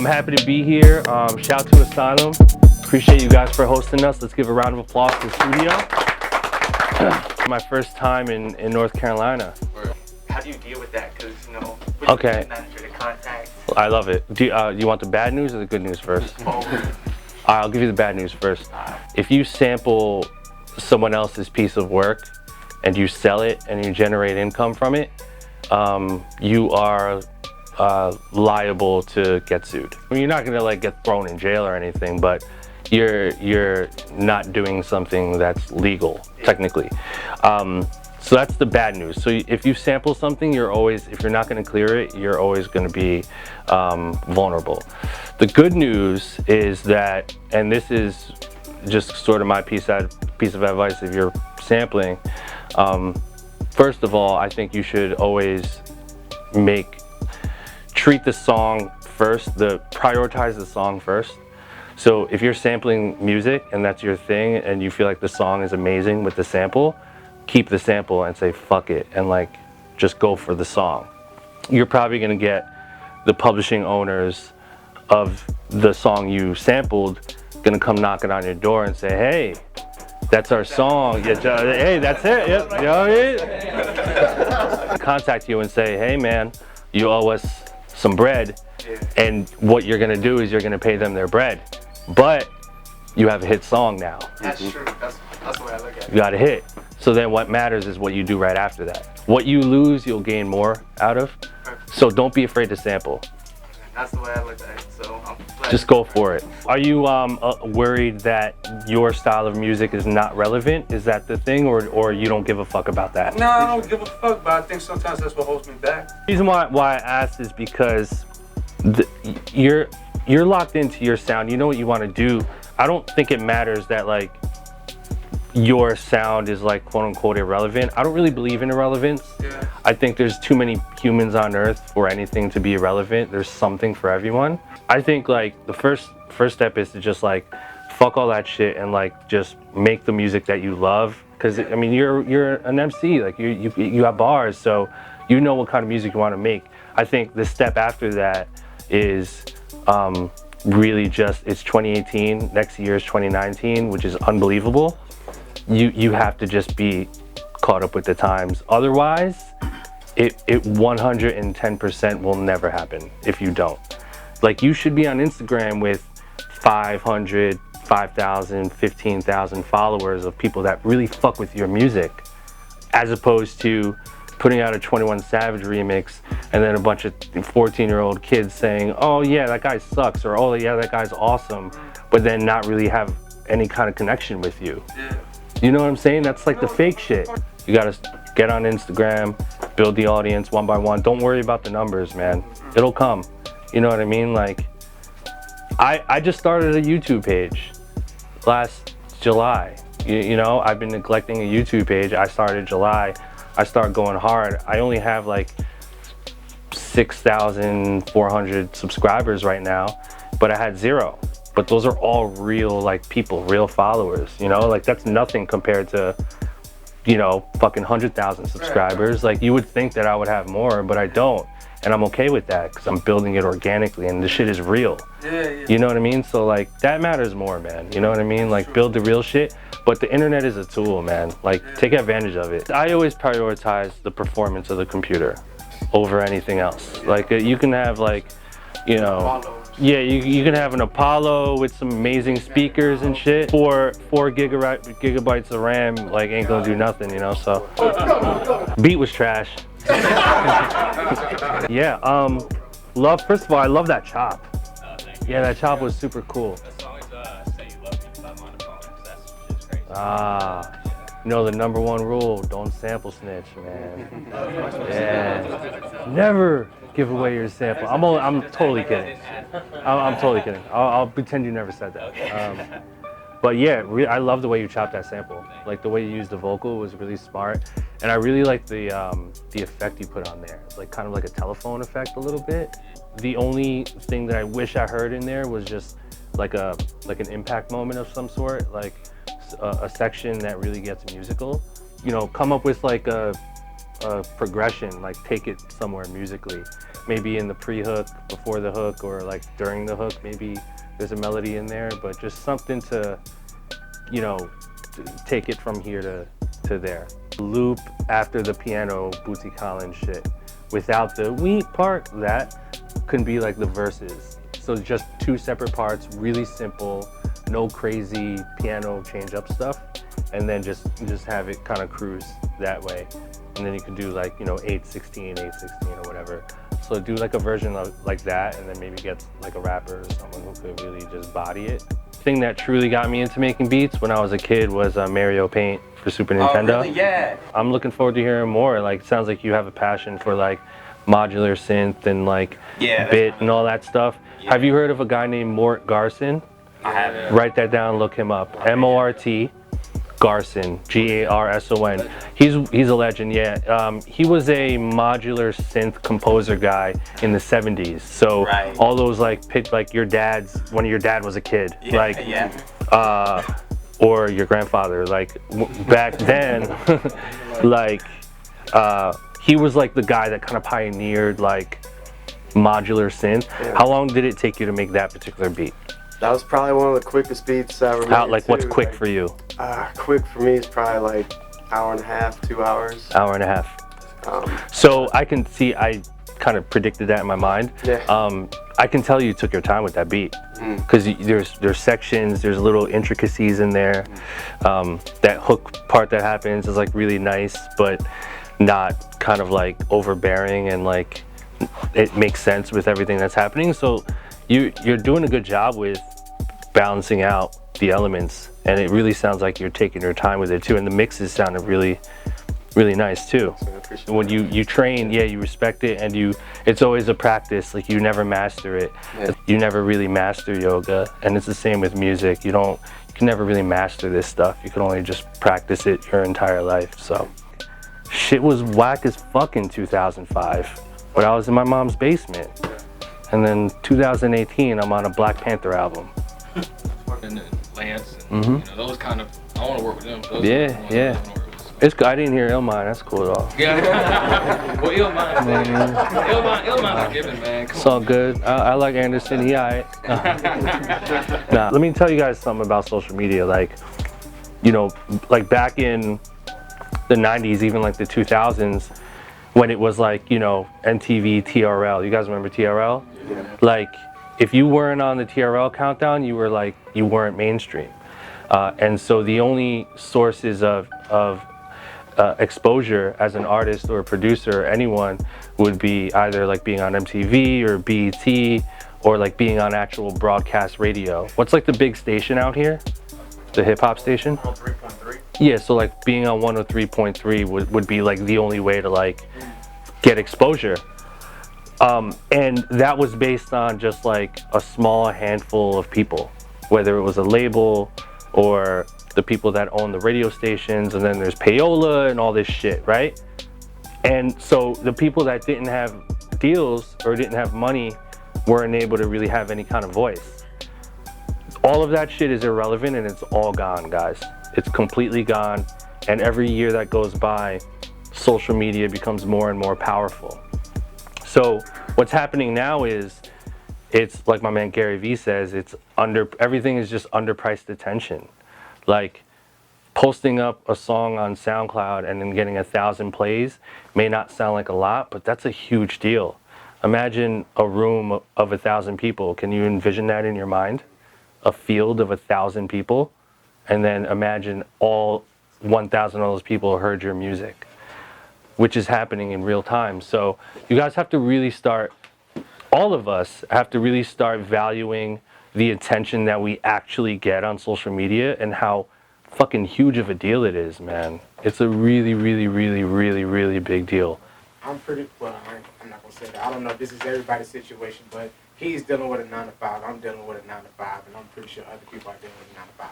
happy to be here. Shout to Asylum. Appreciate you guys for hosting us. Let's give a round of applause to the studio. My first time in North Carolina. How do you deal with that? Because, you know, okay. Manager to contact. I love it. Do you want the bad news or the good news first? I'll give you the bad news first. If you sample someone else's piece of work and you sell it and you generate income from it, you are liable to get sued. I mean, you're not gonna like get thrown in jail or anything, but you're not doing something that's legal technically. So that's the bad news. So if you sample something, if you're not gonna clear it, you're always gonna be vulnerable. The good news is that, and this is just sort of my piece of advice if you're sampling, first of all, I think you should always treat the song first, prioritize the song first. So if you're sampling music and that's your thing and you feel like the song is amazing with the sample, keep the sample and say fuck it and like just go for the song. You're probably gonna get the publishing owners of the song you sampled gonna come knocking on your door and say, hey, that's our song. Yeah, hey, that's it. Yep. You know what I mean? Contact you and say, hey man, you owe us some bread. And what you're gonna do is you're gonna pay them their bread. But you have a hit song now. That's true. That's the way I look at it. You got a hit. So then what matters is what you do right after that. What you lose, you'll gain more out of. So don't be afraid to sample. That's the way I look at it. So just go for it. Are you worried that your style of music is not relevant? Is that the thing, or you don't give a fuck about that? No, I don't give a fuck, but I think sometimes that's what holds me back. The reason why I asked is because you're locked into your sound. You know what you want to do. I don't think it matters that like your sound is like quote unquote irrelevant. I don't really believe in irrelevance. Yeah. I think there's too many humans on earth for anything to be irrelevant. There's something for everyone. I think like the first step is to just like fuck all that shit and like just make the music that you love. Cause I mean you're an MC, like you have bars, so you know what kind of music you want to make. I think the step after that is really just, it's 2018, next year is 2019, which is unbelievable. You have to just be caught up with the times. Otherwise, it 110% will never happen if you don't. Like you should be on Instagram with 500, 5,000, 15,000 followers of people that really fuck with your music, as opposed to putting out a 21 Savage remix and then a bunch of 14-year-old kids saying, oh yeah, that guy sucks, or oh yeah, that guy's awesome, but then not really have any kind of connection with you. Yeah. You know what I'm saying? That's like the fake shit. You gotta get on Instagram, build the audience one by one. Don't worry about the numbers, man. It'll come. You know what I mean? Like, I just started a YouTube page last July. You know, I've been neglecting a YouTube page. I started July. I started going hard. I only have like 6,400 subscribers right now, but I had 0. But those are all real like people, real followers, you know? Like that's nothing compared to, you know, fucking 100,000 subscribers. Like you would think that I would have more, but I don't. And I'm okay with that because I'm building it organically and the shit is real. Yeah. You know what I mean? So like that matters more, man. You know what I mean? Like build the real shit. But the internet is a tool, man. Like take advantage of it. I always prioritize the performance of the computer over anything else. Like you can have like, you know, yeah, you can have an Apollo with some amazing speakers and shit. 4 gigabytes of RAM like ain't gonna do nothing, you know, so. Beat was trash. Yeah, first of all, I love that chop. Yeah, that chop was super cool. You know the #1 rule, don't sample snitch, man. Yeah, never give away your sample. I'm totally kidding. I'm totally kidding. I'll pretend you never said that. But yeah, I love the way you chopped that sample. Like the way you used the vocal was really smart, and I really like the effect you put on there. It's like kind of like a telephone effect a little bit. The only thing that I wish I heard in there was just like an impact moment of some sort, like a section that really gets musical. You know, come up with like a a progression, like take it somewhere musically. Maybe in the pre-hook, before the hook, or like during the hook, maybe there's a melody in there, but just something to, you know, take it from here to there. Loop after the piano, Bootsy Collins shit. Without the we part, that can be like the verses. So just two separate parts, really simple, no crazy piano change up stuff, and then just have it kind of cruise that way. And then you can do like, you know, 8/16, 8/16 or whatever. So do like a version of like that, and then maybe get like a rapper or someone who could really just body it. The thing that truly got me into making beats when I was a kid was Mario Paint for Super Nintendo. Oh, really? Yeah. I'm looking forward to hearing more. Like, it sounds like you have a passion for like modular synth and like bit and all that stuff. Yeah. Have you heard of a guy named Mort Garson? I haven't. Write that down, look him up. M-O-R-T Garson, G-A-R-S-O-N. He's a legend, yeah. He was a modular synth composer guy in the 70s. So all those like like your dad's, when your dad was a kid, or your grandfather, like back then, like he was like the guy that kind of pioneered like modular synth. How long did it take you to make that particular beat? That was probably one of the quickest beats I ever made. Like, what's quick for you? Quick for me is probably like hour and a half, 2 hours. Hour and a half. So I can see, I kind of predicted that in my mind. Yeah. I can tell you took your time with that beat, because there's sections, there's little intricacies in there. That hook part that happens is like really nice, but not kind of like overbearing, and like it makes sense with everything that's happening. So you're doing a good job with balancing out the elements, and it really sounds like you're taking your time with it too, and the mixes sounded really nice too. When you train, you respect it, and it's always a practice. Like, you never master it. You never really master yoga, and it's the same with music. You can never really master this stuff. You can only just practice it your entire life. So shit was whack as fuck in 2005, but I was in my mom's basement. And then 2018, I'm on a Black Panther album. And Lance, and you know, those kind of, I want to work with them. Those It's good. I didn't hear Illmind. That's cool at all. Yeah. Well, Illmind, man. Illmind's a given, man. It's all good. I like Anderson. He alright. Nah, let me tell you guys something about social media. Like, you know, like back in the 90s, even like the 2000s, when it was like, you know, MTV, TRL. You guys remember TRL? Yeah. Like, if you weren't on the TRL countdown, you weren't mainstream. And so the only sources of exposure as an artist or a producer or anyone would be either like being on MTV or BET, or like being on actual broadcast radio. What's like the big station out here? The hip hop station? 103.3. Yeah, so like being on 103.3 would be like the only way to like get exposure. And that was based on just like a small handful of people, whether it was a label or the people that own the radio stations, and then there's payola and all this shit, right? And so the people that didn't have deals or didn't have money weren't able to really have any kind of voice. All of that shit is irrelevant, and it's all gone, guys. It's completely gone, and every year that goes by, social media becomes more and more powerful. So what's happening now is, it's like my man Gary Vee says, everything is just underpriced attention. Like, posting up a song on SoundCloud and then getting 1,000 plays may not sound like a lot, but that's a huge deal. Imagine a room of 1,000 people. Can you envision that in your mind? A field of 1,000 people, and then imagine all 1,000 of those people heard your music, which is happening in real time. So you guys have to really start, all of us have to really start valuing the attention that we actually get on social media, and how fucking huge of a deal it is, man. It's a really, really, really, really, really big deal. I'm not gonna say that. I don't know if this is everybody's situation, but he's dealing with a 9 to 5. I'm dealing with a 9 to 5, and I'm pretty sure other people are dealing with a 9 to 5.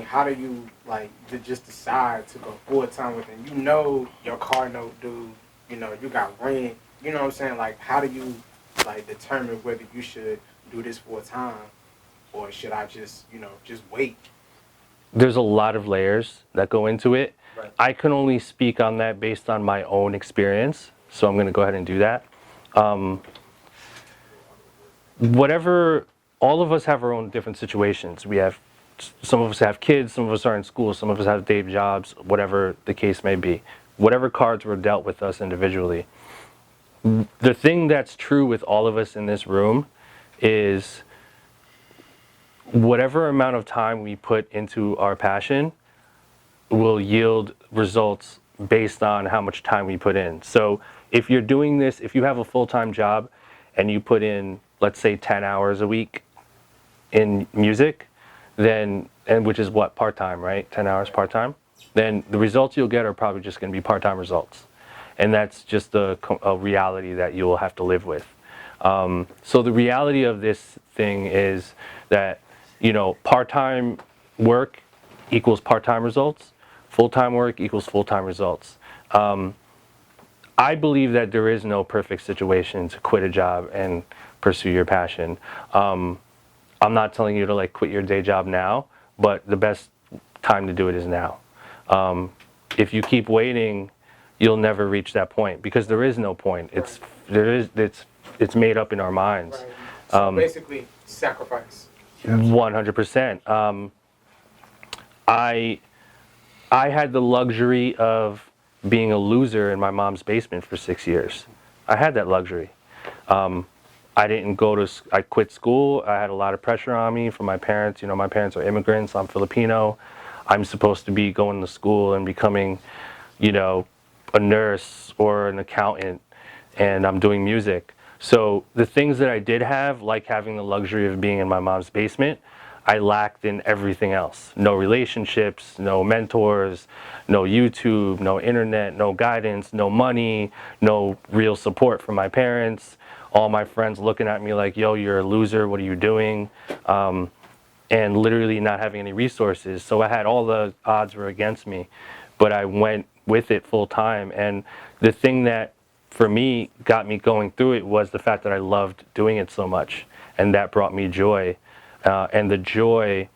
How do you like just decide to go full time with him? You know your car note due, you know you got rent. You know what I'm saying? Like, how do you like determine whether you should do this full time, or should I just wait? there's a lot of layers that go into it. Right. I can only speak on that based on my own experience, so I'm going to go ahead and do that. Whatever, all of us have our own different situations. We have, some of us have kids, some of us are in school, some of us have day jobs, whatever the case may be. Whatever cards were dealt with us individually. The thing that's true with all of us in this room is whatever amount of time we put into our passion will yield results based on how much time we put in. So if you're doing this, if you have a full-time job and you put in, let's say 10 hours a week in music, then, and which is what, part-time, right? 10 hours part-time? Then the results you'll get are probably just going to be part-time results. And that's just a reality that you will have to live with. So the reality of this thing is that, you know, part-time work equals part-time results. Full-time work equals full-time results. I believe that there is no perfect situation to quit a job and pursue your passion. I'm not telling you to like quit your day job now, but the best time to do it is now. If you keep waiting, you'll never reach that point because there is no point. It's made up in our minds. Right. So basically, sacrifice. 100%. I had the luxury of being a loser in my mom's basement for 6 years. I had that luxury. I quit school. I had a lot of pressure on me from my parents. You know, my parents are immigrants. I'm Filipino. I'm supposed to be going to school and becoming, you know, a nurse or an accountant, and I'm doing music. So the things that I did have, like having the luxury of being in my mom's basement, I lacked in everything else. No relationships, no mentors, no YouTube, no internet, no guidance, no money, no real support from my parents. All my friends looking at me like, yo, you're a loser, what are you doing? And literally not having any resources. So I had all the odds were against me, but I went with it full time. And the thing that for me got me going through it was the fact that I loved doing it so much, and that brought me joy. And the joy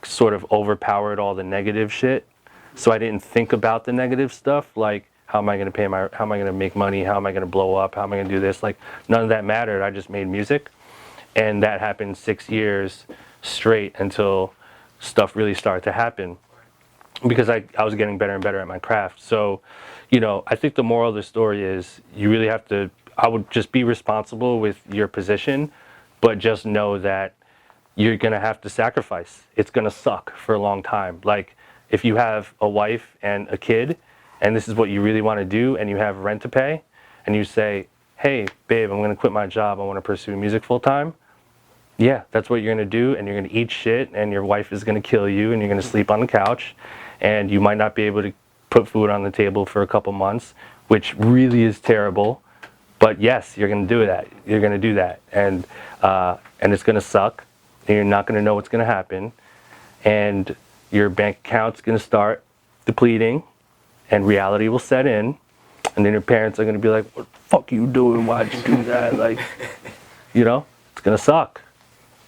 sort of overpowered all the negative shit. So I didn't think about the negative stuff, like how am I going to make money? How am I going to blow up? How am I going to do this? Like none of that mattered. I just made music, and that happened 6 years straight until stuff really started to happen, because I was getting better and better at my craft. So, you know, I think the moral of the story is you really have to, I would just be responsible with your position, but just know that you're going to have to sacrifice. It's going to suck for a long time. Like if you have a wife and a kid and this is what you really want to do and you have rent to pay and you say, hey, babe, I'm going to quit my job. I want to pursue music full time. Yeah, that's what you're going to do, and you're going to eat shit, and your wife is going to kill you, and you're going to sleep on the couch, and you might not be able to put food on the table for a couple months, which really is terrible. But yes, you're going to do that. You're going to do that, and it's going to suck, and you're not going to know what's going to happen, and your bank account's going to start depleting, and reality will set in, and then your parents are going to be like, "What the fuck are you doing? Why'd you do that?" Like, you know, it's going to suck.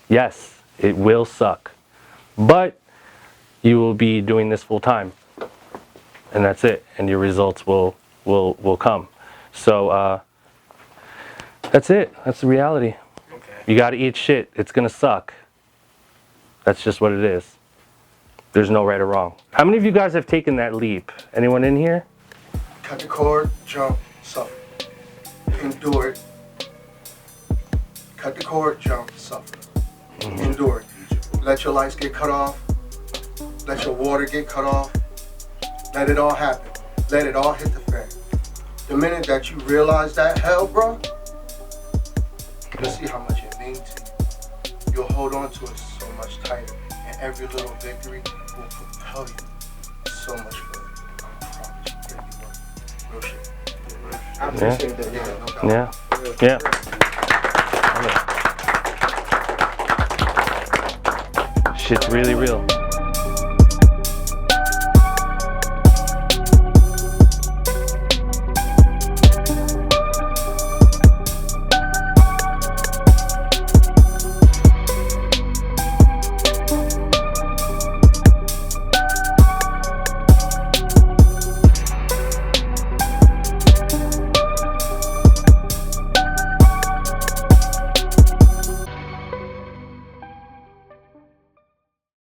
Yes, it will suck, but you will be doing this full time, and that's it, and your results will come. So that's it. That's the reality. Okay. You got to eat shit. It's gonna suck. That's just what it is. There's no right or wrong. How many of you guys have taken that leap? Anyone in here? Cut the cord, jump, suffer. Endure it. Cut the cord, jump, suffer. Endure it. Let your lights get cut off. Let your water get cut off. Let it all happen. Let it all hit the fan. The minute that you realize that hell, bro, you'll see how much it means to you. You'll hold on to it so much tighter. And every little victory will propel you so much further. I promise you, really will. Real shit. I appreciate that. Yeah, no doubt. Yeah. Shit's really real.